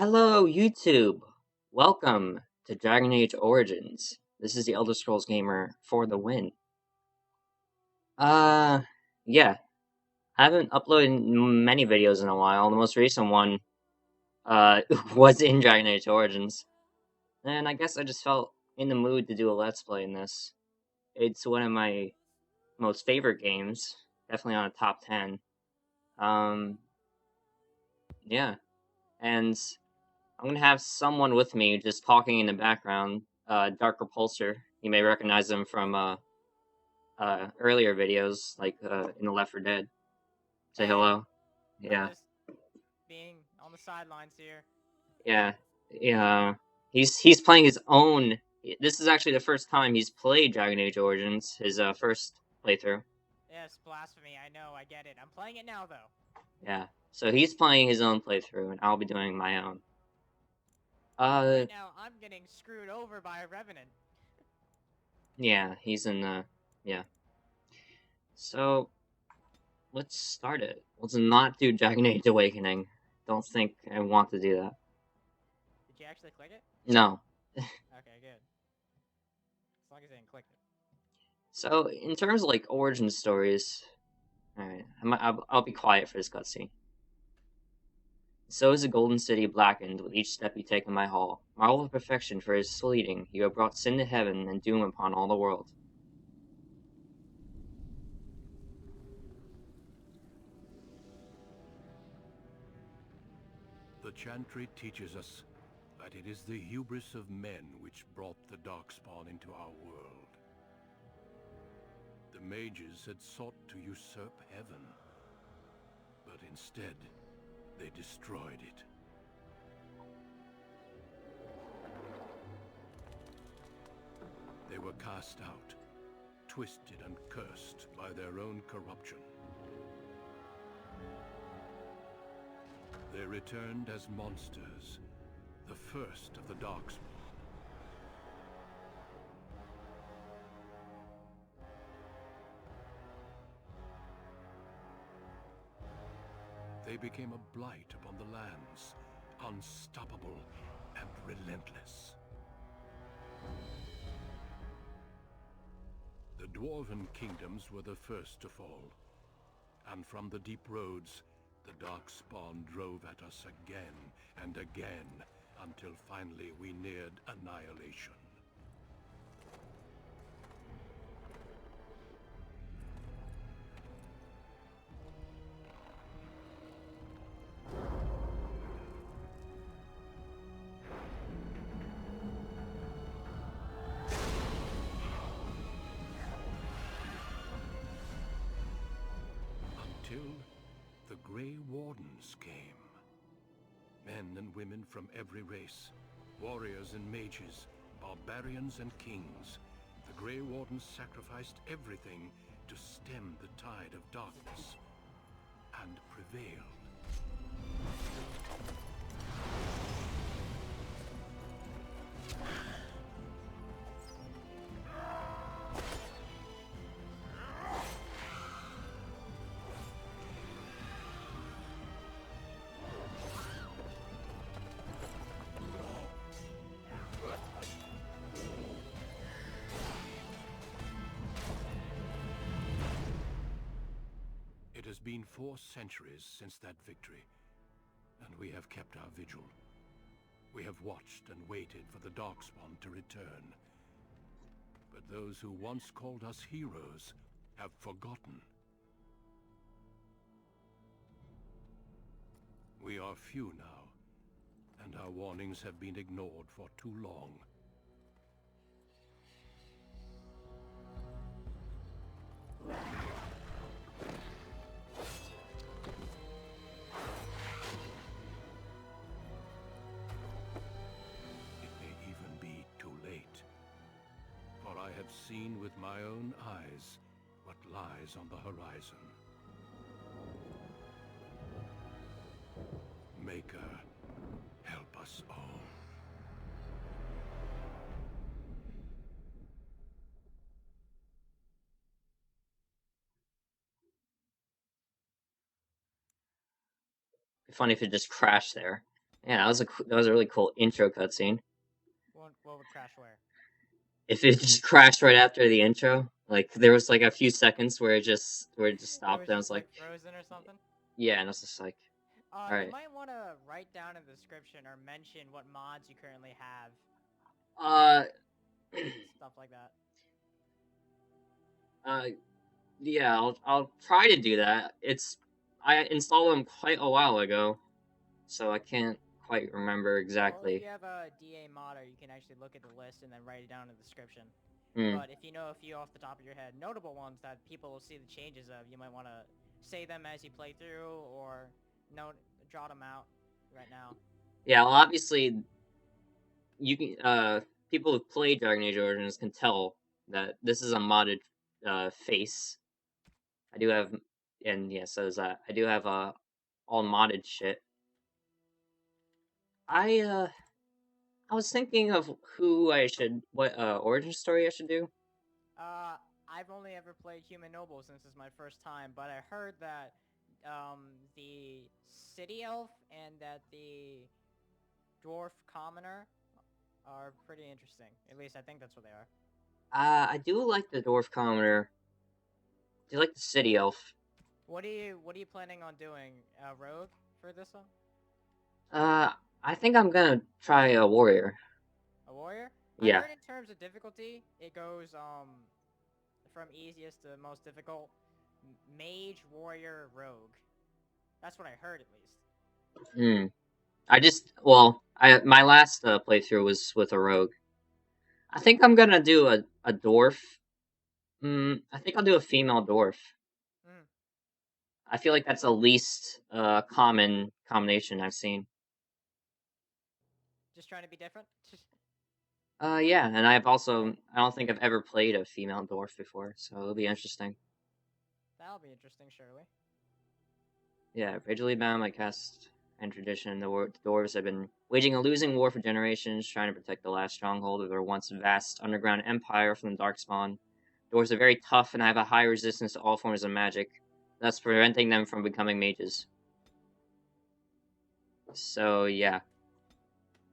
Hello, YouTube! Welcome to Dragon Age Origins. This is the Elder Scrolls Gamer for the win. Uh, yeah. I haven't uploaded many videos in a while. The most recent one, was in Dragon Age Origins. And I guess I just felt in the mood to do a Let's Play in this. It's one of my most favorite games. Definitely on a top 10. Um, yeah. And I'm gonna have someone with me just talking in the background. Dark Repulsor. You may recognize him from earlier videos, like in the Left 4 Dead. Say Hey, hello. I'm Yeah, just being on the sidelines here. yeah, yeah. He's playing his own. This is actually the first time he's played Dragon Age Origins. His first playthrough. Yes, blasphemy, I know, I get it. I'm playing it now, though. Yeah. So he's playing his own playthrough, and I'll be doing my own. Right now, I'm getting screwed over by a Revenant. Yeah, he's in the. Yeah. So let's start it. Let's not do Dragon Age Awakening. Don't think I want to do that. Did you actually click it? No. Okay, good. As long as I didn't click it. So, in terms of like origin stories, alright, I'll be quiet for this cutscene. So is the golden city blackened with each step you take in my hall. Marvel of perfection for his leading, you have brought sin to heaven and doom upon all the world. The Chantry teaches us that it is the hubris of men which brought the Darkspawn into our world. The mages had sought to usurp heaven, but instead, they destroyed it. They were cast out, twisted and cursed by their own corruption. They returned as monsters, the first of the Darkspawn. They became a blight upon the lands, unstoppable and relentless. The Dwarven kingdoms were the first to fall, and from the deep roads, the Darkspawn drove at us again and again, until finally we neared annihilation. Until the Grey Wardens came. Men and women from every race, warriors and mages, barbarians and kings. The Grey Wardens sacrificed everything to stem the tide of darkness, and prevailed. It has been 4 centuries since that victory, and we have kept our vigil. We have watched and waited for the Darkspawn to return. But those who once called us heroes have forgotten. We are few now, and our warnings have been ignored for too long. It may even be too late. For I have seen with my own eyes what lies on the horizon. Maker, help us all. It'd be funny if it just crashed there. Yeah, that was a really cool intro cutscene. What would crash where? If it just crashed right after the intro, like there was like a few seconds where it just It stopped, was and I was just like, like frozen or something. yeah, and I was just like, all You right, might want to write down in the description or mention what mods you currently have. uh, Stuff like that. uh, yeah, I'll try to do that. I installed them quite a while ago, so I can't quite remember Well, if exactly. you have a DA modder, you can actually look at the list and then write it down in the description. Hmm. But if you know a few off the top of your head, notable ones that people will see the changes of, you might want to say them as you play through or note, jot them out right now. Yeah, well, obviously you can people who play Dragon Age Origins can tell that this is a modded face. I do have, and yeah, so is that. I do have all modded shit. I uh I was thinking of what origin story I should do. Uh, I've only ever played Human Noble since it's my first time, but I heard that the City Elf and that the Dwarf Commoner are pretty interesting. At least I think that's what they are. I do like the dwarf commoner. Do you like the city elf? What are you planning on doing? Rogue for this one? Uh, I think I'm gonna try a warrior. A warrior? I Yeah. heard in terms of difficulty, it goes from easiest to most difficult. Mage, warrior, rogue. That's what I heard at least. Hmm. I just I my last playthrough was with a rogue. I think I'm gonna do a dwarf. I think I'll do a female dwarf. Mm, I feel like that's the least common combination I've seen. just trying to be different. Yeah, and Okay, I don't think I've ever played a female dwarf before, so it'll be interesting. that'll be interesting, surely. Yeah, originally bound by caste and tradition, the dwarves have been waging a losing war for generations, trying to protect the last stronghold of their once vast underground empire from the Darkspawn. Dwarves are very tough and have a high resistance to all forms of magic, thus preventing them from becoming mages. So yeah,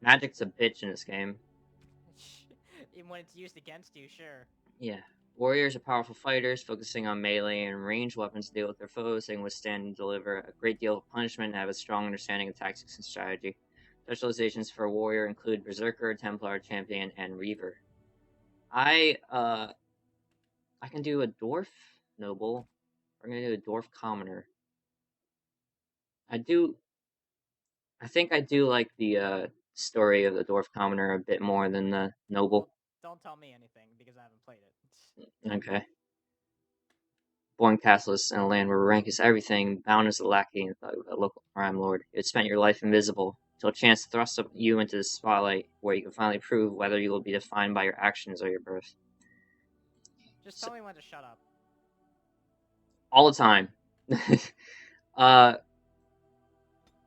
magic's a bitch in this game. Even when it's used against you, sure. Yeah. Warriors are powerful fighters, focusing on melee and ranged weapons to deal with their foes. They can withstand and deliver a great deal of punishment and have a strong understanding of tactics and strategy. Specializations for a warrior include Berserker, Templar, Champion, and Reaver. I uh I can do a dwarf noble. I'm gonna do a dwarf commoner. I do I think I do like the story of the dwarf commoner a bit more than the Well, noble. don't tell me anything because I haven't played it. Okay. Born castless in a land where rank is everything, bound as a lackey and a local crime lord. You had spent your life invisible, till chance thrust you into the spotlight, where you can finally prove whether you will be defined by your actions or your birth. Just So, tell me when to shut up. all the time. uh,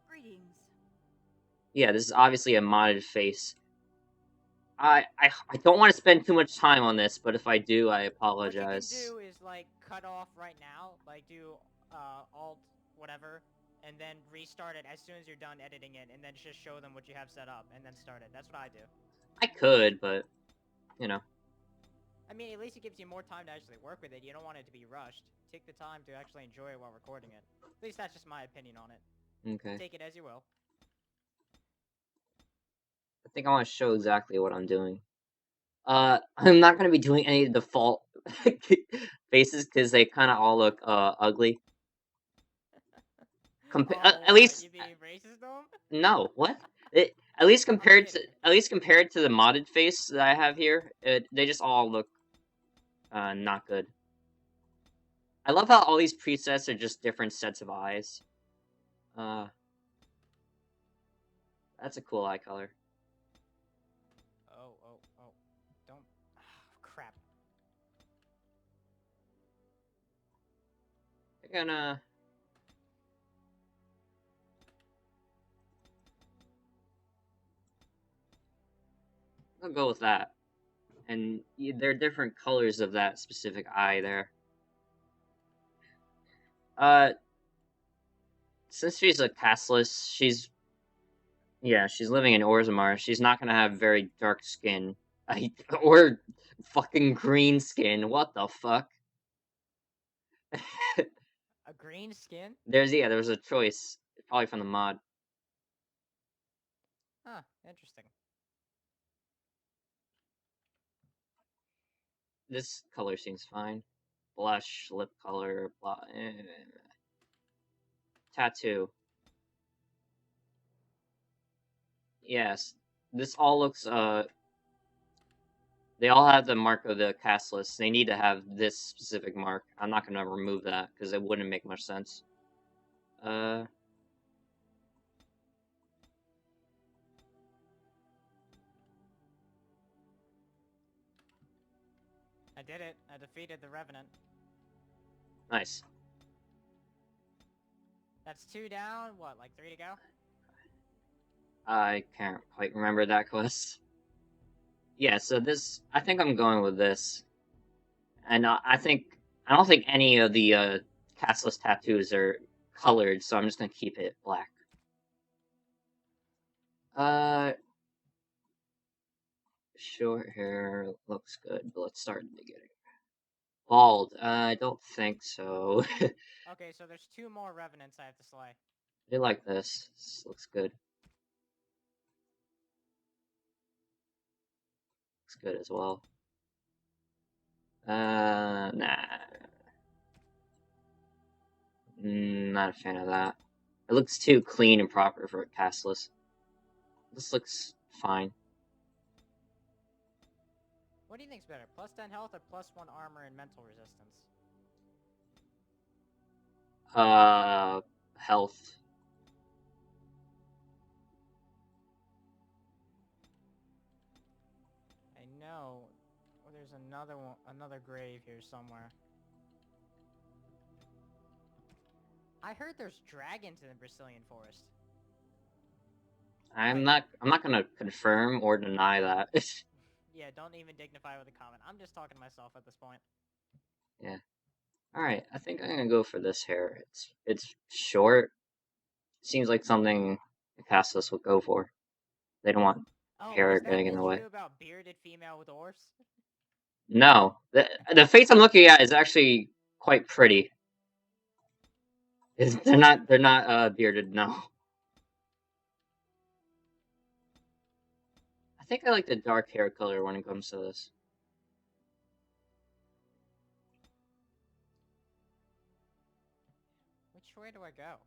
Greetings. yeah, this is obviously a modded face. I don't want to spend too much time on this, but if I do, I What you can apologize. do is like cut off right now, like do alt whatever, and then restart it as soon as you're done editing it, and then just show them what you have set up, and then start it. That's what I do. I could, but you know, I mean, at least it gives you more time to actually work with it. You don't want it to be rushed. Take the time to actually enjoy it while recording it. At least that's just my opinion on it. okay. Take it as you will. I think I want to show exactly what I'm doing. I'm not gonna be doing any default faces because they kind of all look ugly. Oh, At what? least You being racist, though? no, what? I'm kidding. At least compared to the modded face that I have here, they just all look not good. I love how all these presets are just different sets of eyes. Uh, that's a cool eye color. Oh. Don't. Crap. I'm gonna. I'll go with that. And there are different colors of that specific eye there. Uh, since she's a castless, she's Yeah, she's living in Orzammar. She's not gonna have very dark skin. Or fucking green skin. What the fuck? A green skin? There was a choice. Probably from the mod. Huh, interesting. This color seems fine. Blush, lip color, tattoo. Yes. This all looks, they all have the mark of the cast list. They need to have this specific mark. I'm not gonna remove that, because it wouldn't make much sense. Uh... I did it. I defeated the Revenant. Nice. That's 2 down. What, like 3 to go? I can't quite remember that quest. Yeah, so this, I think I'm going with this. And I don't think any of the cast list tattoos are colored, so I'm just gonna keep it black. Short hair looks good, but let's start in the beginning. Bald, I don't think so. Okay, so there's 2 more Revenants I have to slay. I like this. This looks good. Looks good as well. Nah. Not a fan of that. It looks too clean and proper for a cast list. This looks fine. What do you think's better, plus 10 health or plus 1 armor and mental resistance? Health. I know. Well, there's another one, another grave here somewhere. I heard there's dragons in the Brazilian forest. I'm not gonna confirm or deny that. Yeah, don't even dignify with a comment. I'm just talking to myself at this point. Yeah. Alright, I think I'm gonna go for this hair. It's short. Seems like something the cast list would go for. They don't want hair Was that getting in the way. true about bearded female with dwarfs? No. The face I'm looking at is actually quite pretty. They're not bearded, no. I think I like the dark hair color when it comes to this. Which way do I go?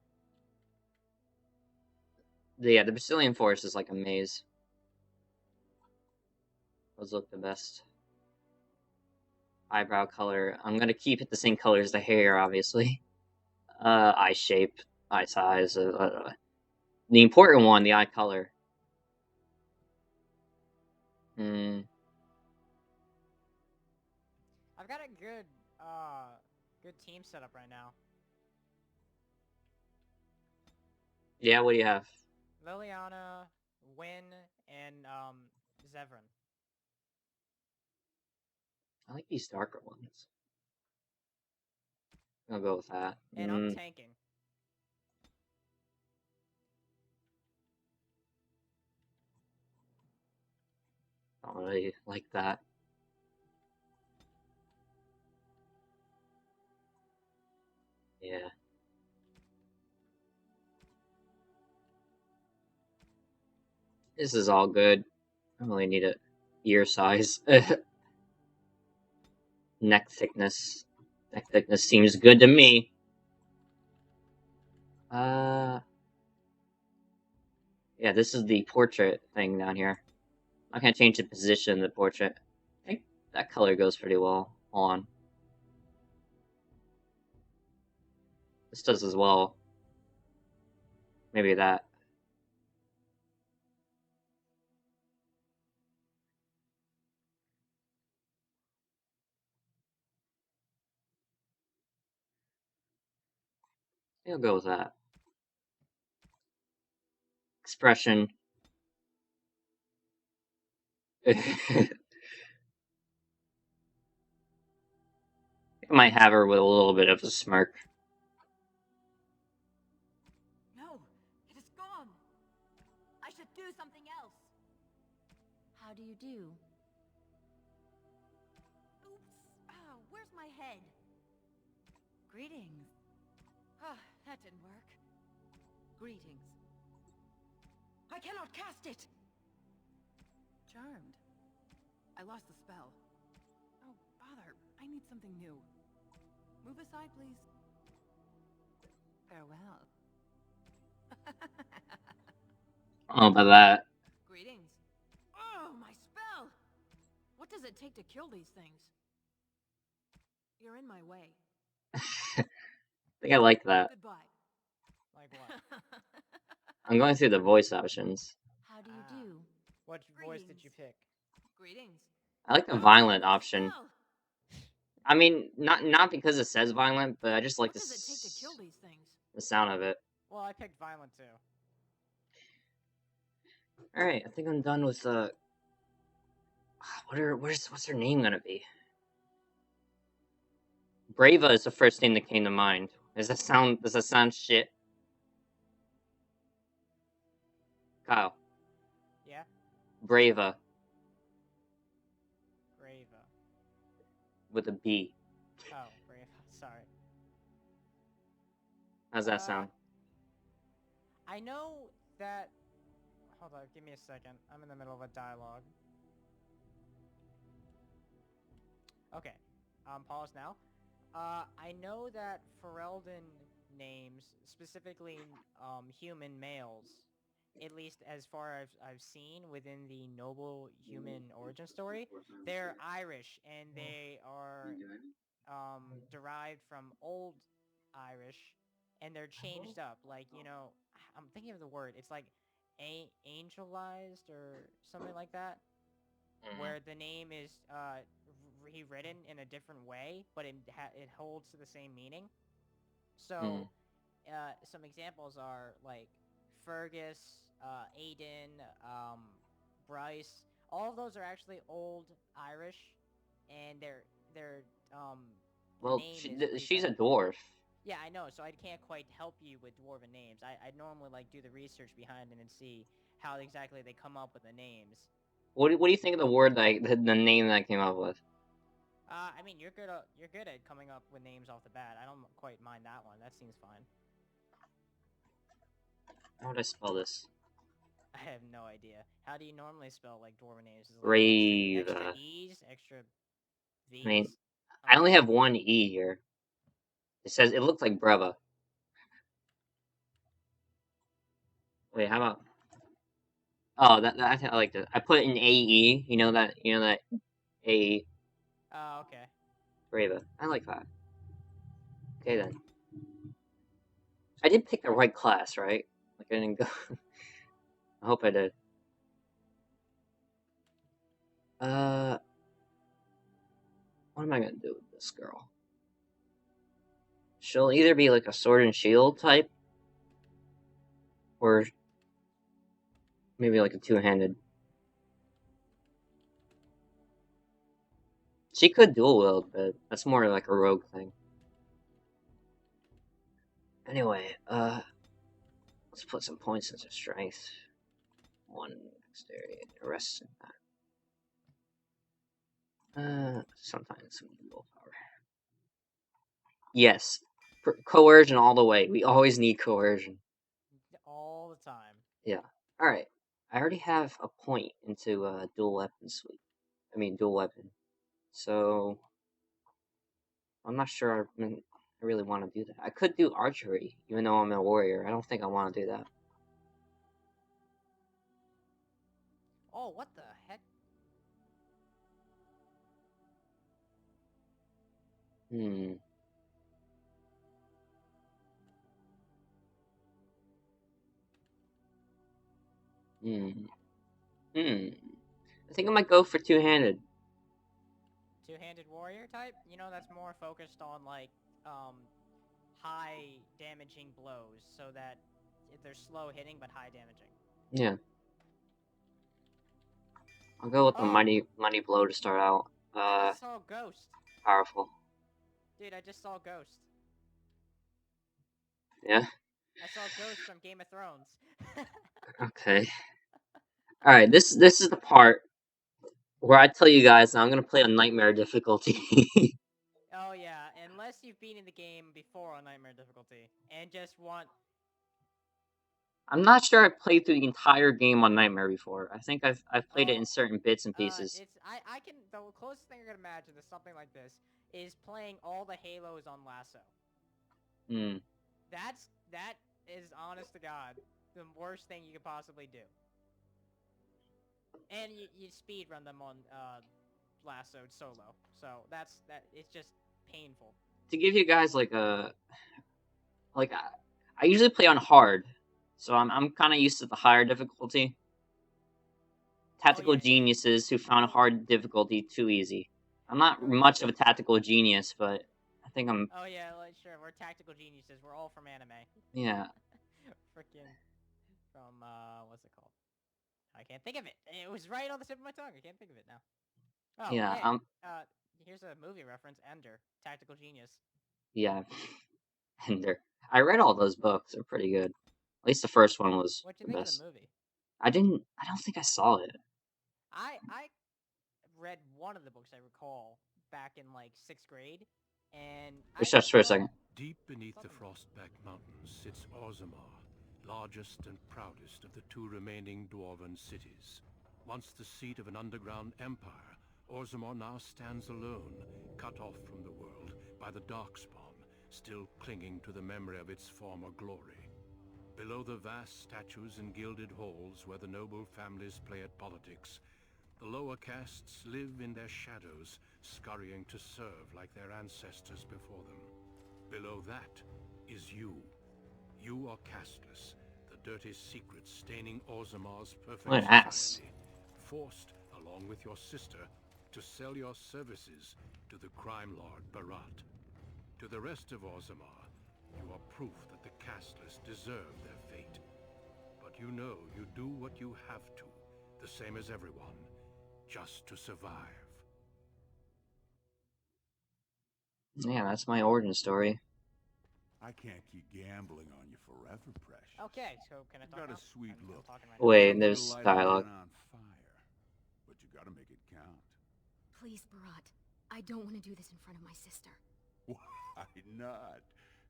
Yeah, the Brazilian forest is like a maze. Those look the best. Eyebrow color. I'm gonna keep it the same color as the hair, obviously. Eye shape, eye size. The important one, the eye color. Hmm. I've got a good team setup right now. Yeah, what do you have? Liliana, Win, and Zevran. I like these darker ones. I'll go with that. And I'm tanking. Don't really like that. Yeah. This is all good. I really need it. Ear size. Neck thickness. Neck thickness seems good to me. Yeah, this is the portrait thing down here. I can't change the position of the portrait. I think that color goes pretty well on. This does as well. Maybe that. I'll go with that. Expression. I might have her with a little bit of a smirk. No, it is gone. I should How do you do? Oops. Oh, where's my head? Greetings. Ah, that didn't work. Greetings. I cannot cast it! Charmed. I lost the spell. Oh, bother. I need something new. Move aside, please. Farewell. Oh, about that. Greetings. Oh, my spell! What does it take to kill these things? You're in my way. I think I like that. Goodbye. Like what? I'm going through the voice options. How do you do? What voice did you pick? Greetings. I like the Oh, violent my option. spell! I mean, not because it says violent, but I just like What does it take to kill these things? the sound of it. Well, I picked violent too. Alright, I think I'm done with what's her name gonna be? Brava is the first thing that came to mind. Does that sound shit? Kyle. Yeah? Brava Brava. with a B. Oh, Brava. Sorry. How's that sound? I know that... Hold on, give me a second. I'm in the middle of a dialogue. Okay. Pause now. I know that Ferelden names, specifically human males, at least as far as I've seen within the noble human origin story, they're Irish and they are derived from Old Irish, and they're changed up. Like, you know, I'm thinking of the word. It's like angelized or something like that, where the name is rewritten in a different way, but it holds to the same meaning. So, some examples are like Fergus, Aiden, Bryce. All of those are actually Old Irish, and their Well, name is she's a rewritten. dwarf. Yeah, I know. So I can't quite help you with dwarven names. I normally like do the research behind it and see how exactly they come up with the names. What do you think of the word the name that I came up with? I mean, you're good at coming up with names off the bat. I don't quite mind that one. That seems fine. How would I spell this? I have no idea. How do you normally spell like dwarven names? Is it like extra E's, extra V's? I mean, I only have one E here. It looks like Brava. Wait, how about? Oh, I think I like that. I put in AE. You know that AE. Oh, okay. Brava. I like that. Okay then. I did pick the right class, right? Like I didn't go. I hope I did. What am I gonna do with this girl? She'll either be like a sword and shield type, or maybe like a two-handed. She could dual wield, but that's more like a rogue thing. Anyway, let's put some points into strength. 1 dexterity and the rest in that. Sometimes we need willpower. Yes, coercion all the way. We always need coercion. All the time. Yeah. All right. I already have a point into dual weapon suite. I mean, dual weapon. So I'm not sure. I really want to do that. I could do archery, even though I'm a warrior. I don't think I want to do that. Oh, what the heck? Hmm. I think I might go for two-handed. Two-handed warrior type? You know, that's more focused on like high damaging blows, so that they're slow hitting but high damaging. Yeah. I'll go with the mighty blow to start out. I just saw a ghost. Powerful. Dude, I just saw a ghost. Yeah. I saw a ghost from Game of Thrones. Okay. All right. This is the part where I tell you guys I'm gonna play on Nightmare difficulty. Oh yeah, unless you've beaten the game before on Nightmare difficulty and just want. I'm not sure I played through the entire game on Nightmare before. I think I've played it in certain bits and pieces. I can the closest thing I can imagine to something like this is playing all the Halos on Lasso. Hmm. That is honest to God the worst thing you could possibly do. And you speed run them on Lasso solo, so it's just painful. To give you guys like I usually play on hard, so I'm kind of used to the higher difficulty. Tactical geniuses who found hard difficulty too easy. I'm not much of a tactical genius, but I think I'm. Oh yeah, sure. We're tactical geniuses. We're all from anime. Yeah. Freaking from what's it called? I can't think of it. It was right on the tip of my tongue. I can't think of it now. Oh Yeah. hey, here's a movie reference. Ender, Tactical Genius. Yeah. Ender. I read all those books. They're pretty good. At least the first one was What you the think best. of the movie? I don't think I saw it. I read one of the books I recall back in like 6th grade, and Just search for a second. Deep beneath the Frostback Mountains sits Orzammar, largest and proudest of the two remaining dwarven cities. Once the seat of an underground empire, Orzammar now stands alone, cut off from the world by the Darkspawn, still clinging to the memory of its former glory. Below the vast statues and gilded halls where the noble families play at politics, the lower castes live in their shadows, scurrying to serve like their ancestors before them. Below that is you. You are casteless, the dirty secret staining Orzammar's perfect What an ass. society. Forced, along with your sister, to sell your services to the crime lord Barat. To the rest of Orzammar, you are proof that the casteless deserve their fate. But you know you do what you have to, the same as everyone, just to survive. Yeah, that's my origin story. I can't keep gambling on you forever, Precious. Okay, so can I talk Got now? a sweet I'm look. talking right now. Wait, Something there's to light a dialogue. man on fire. But you gotta make it count. Please, Barat. I don't want to do this in front of my sister. Why not?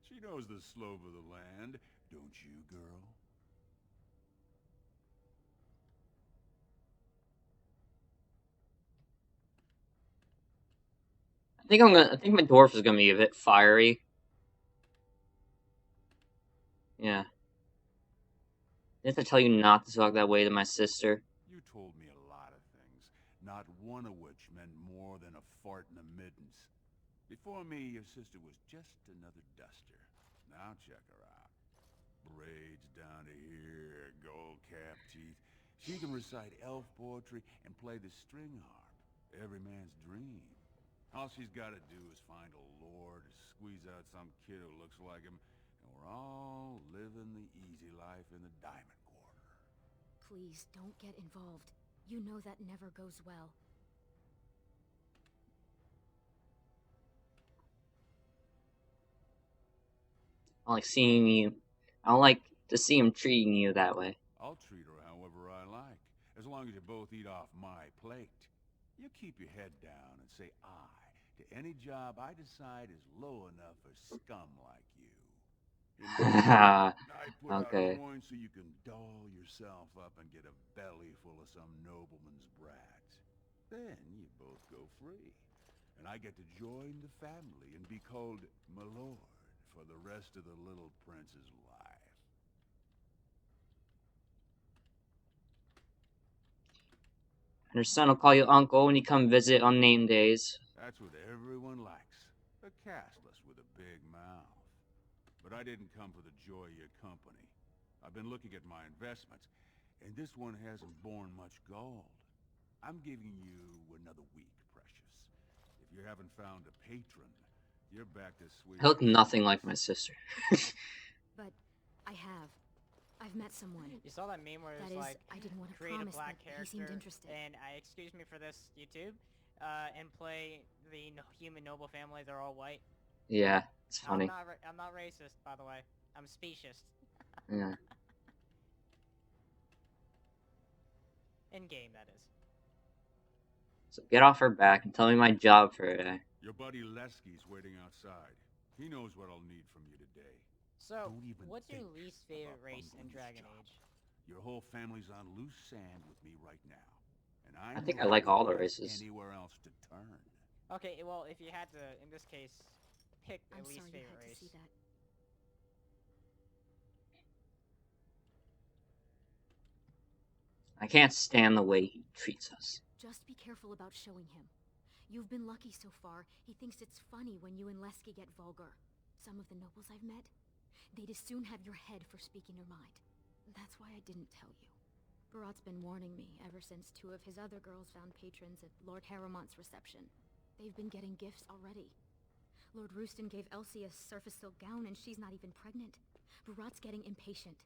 She knows the slope of the land, don't you, girl? I think my dwarf is gonna be a bit fiery. Yeah. Didn't I tell you not to talk that way to my sister? You told me a lot of things, not one of which meant more than a fart in the middens. Before me, your sister was just another duster. Now check her out. Braids down to here, gold-capped teeth. She can recite elf poetry and play the string harp. Every man's dream. All she's got to do is find a lord, squeeze out some kid who looks like him, and we're all living the easy life in the Diamond Quarter. Please, don't get involved. You know that never goes well. I like seeing you. I don't like to see him treating you that way. I'll treat her however I like, as long as you both eat off my plate. You keep your head down and say aye to any job I decide is low enough for scum like you. I put Okay. out coins so you can doll yourself up and get a belly full of some nobleman's brats. Then you both go free, and I get to join the family and be called my lord for the rest of the little prince's life. And her son will call you uncle when you come visit on name days. That's what everyone likes. A castless with a big mouth. But I didn't come for the joy of your company. I've been looking at my investments, and this one hasn't borne much gold. I'm giving you another week, Precious. If you haven't found a patron, you're back to sweet. I look nothing like my sister. But I have. I've met someone. You saw that meme where it's like, I didn't want to create a promise black that he seemed character, interested. and excuse me for this, YouTube, and play the human noble family. They're all white. Yeah, it's funny. I'm not racist, by the way. I'm specious. Yeah. In game, that is. So get off her back and tell me my job for today. Your buddy Lesky's waiting outside. He knows what I'll need from you today. So, Don't even what's your think least favorite about race in bungling this Dragon job. Age? Your whole family's on loose sand with me right now. And I I'm think I looking like for all the you races. anywhere else to turn. Okay, well, if you had to, in this case, pick a I'm least sorry you favorite had to race. see that. I can't stand the way he treats us. Just be careful about showing him. You've been lucky so far. He thinks it's funny when you and Lesky get vulgar. Some of the nobles I've met, they'd as soon have your head for speaking your mind. That's why I didn't tell you. Barat's been warning me ever since 2 of his other girls found patrons at Lord Harrowmont's reception. They've been getting gifts already. Lord Rooston gave Elsie a surface silk gown and she's not even pregnant. Barat's getting impatient.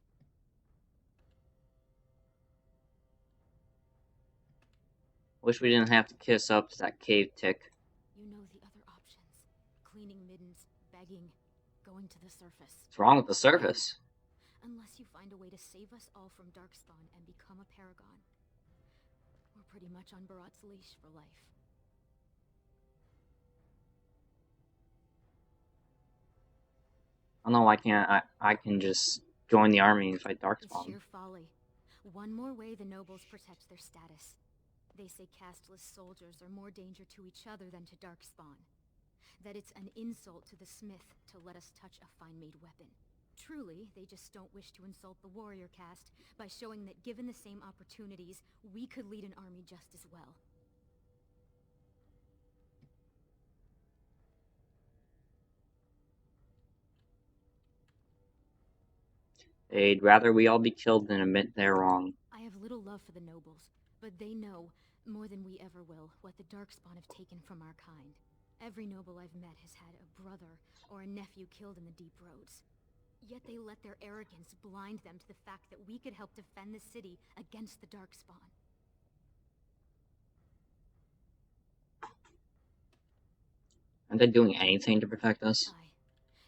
Wish we didn't have to kiss up to that cave tick. You know the other options. Cleaning middens, begging, going to the surface. What's wrong with the surface? Unless you find a way to save us all from Darkspawn and become a paragon. We're pretty much on Barat's leash for life. I don't know why can't I can just join the army and fight It's Darkspawn. sheer folly. One more way the nobles protect their status. They say casteless soldiers are more danger to each other than to Darkspawn. That it's an insult to the smith to let us touch a fine-made weapon. Truly, they just don't wish to insult the warrior caste by showing that given the same opportunities, we could lead an army just as well. They'd rather we all be killed than admit they're wrong. I have little love for the nobles, but they know, more than we ever will, what the Darkspawn have taken from our kind. Every noble I've met has had a brother or a nephew killed in the deep roads. Yet they let their arrogance blind them to the fact that we could help defend the city against the Darkspawn. Aren't they doing anything to protect us? Aye.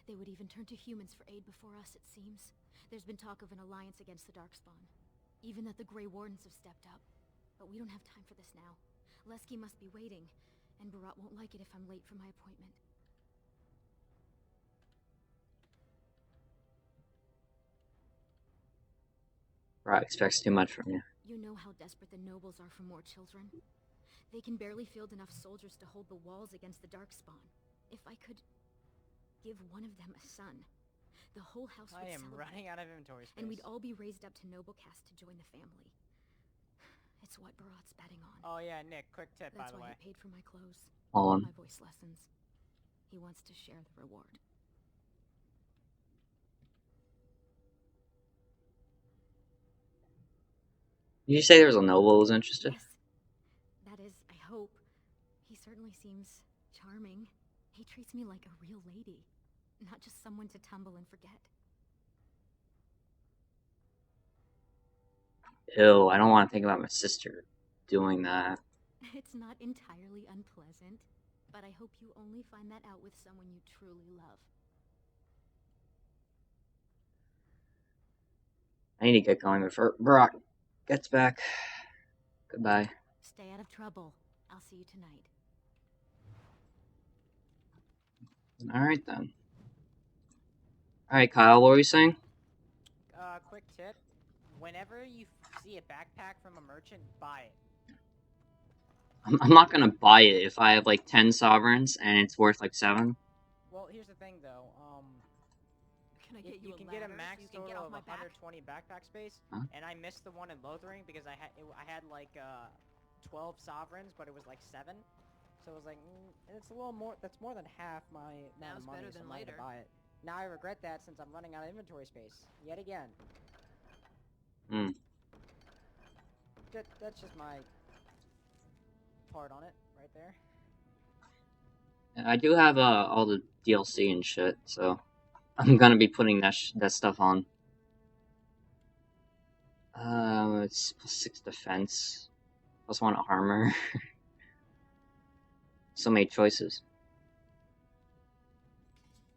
They would even turn to humans for aid before us, it seems. There's been talk of an alliance against the Darkspawn. Even that the Grey Wardens have stepped up. But we don't have time for this now. Lesky must be waiting, and Barat won't like it if I'm late for my appointment. Right, expects too much from you. You know how desperate the nobles are for more children. They can barely field enough soldiers to hold the walls against the Darkspawn. If I could give one of them a son, the whole house would I am celebrate. running out of inventory space. And we'd all be raised up to noble caste to join the family. It's what Barat's betting on. Oh yeah, Nick, quick tip by That's the why way. he paid for my clothes, Hold on. my voice lessons. He wants to share the reward. Did you say there was a noble who's interested? Yes. That is, I hope. He certainly seems charming. He treats me like a real lady, not just someone to tumble and forget. Ew, I don't want to think about my sister doing that. It's not entirely unpleasant, but I hope you only find that out with someone you truly love. I need to get going before Brock gets back. Goodbye. Stay out of trouble. I'll see you tonight. Alright then. Alright, Kyle, what were you saying? Quick tip. Whenever you see a backpack from a merchant, buy it. I'm not gonna buy it if I have like 10 sovereigns and it's worth like 7. Well, here's the thing though. Can I get You you, can a get a ladder max so you can get total off of my back? 120 backpack space, Huh? and I missed the one in Lothering because I had like 12 sovereigns, but it was like 7. So it was like, it's a little more. That's more than half my amount of Now's money. better So than I'm not later. gonna buy it. Now I regret that since I'm running out of inventory space yet again. Hmm. That's just my part on it right there. And I do have all the DLC and shit, so I'm gonna be putting that stuff on. It's +6 defense, +1 armor. So many choices.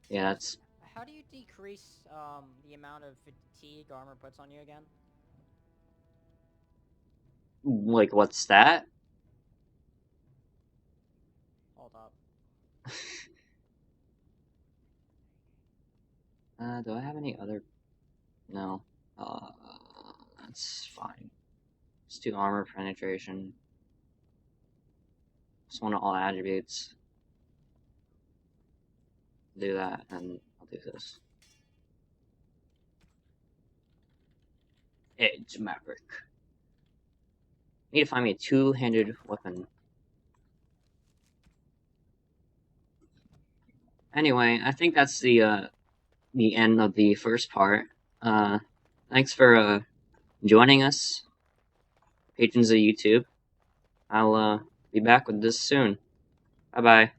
Yeah, that's How do you decrease the amount of fatigue armor puts on you again? like what stat? leveled up. Do I have any other? No. That's fine. Let's do armor penetration. Just want all attributes. Do that, and I'll do this. Edge Maverick. Need to find me a two-handed weapon. Anyway, I think that's the end of the first part. Thanks for joining us, patrons of YouTube. I'll be back with this soon. Bye bye.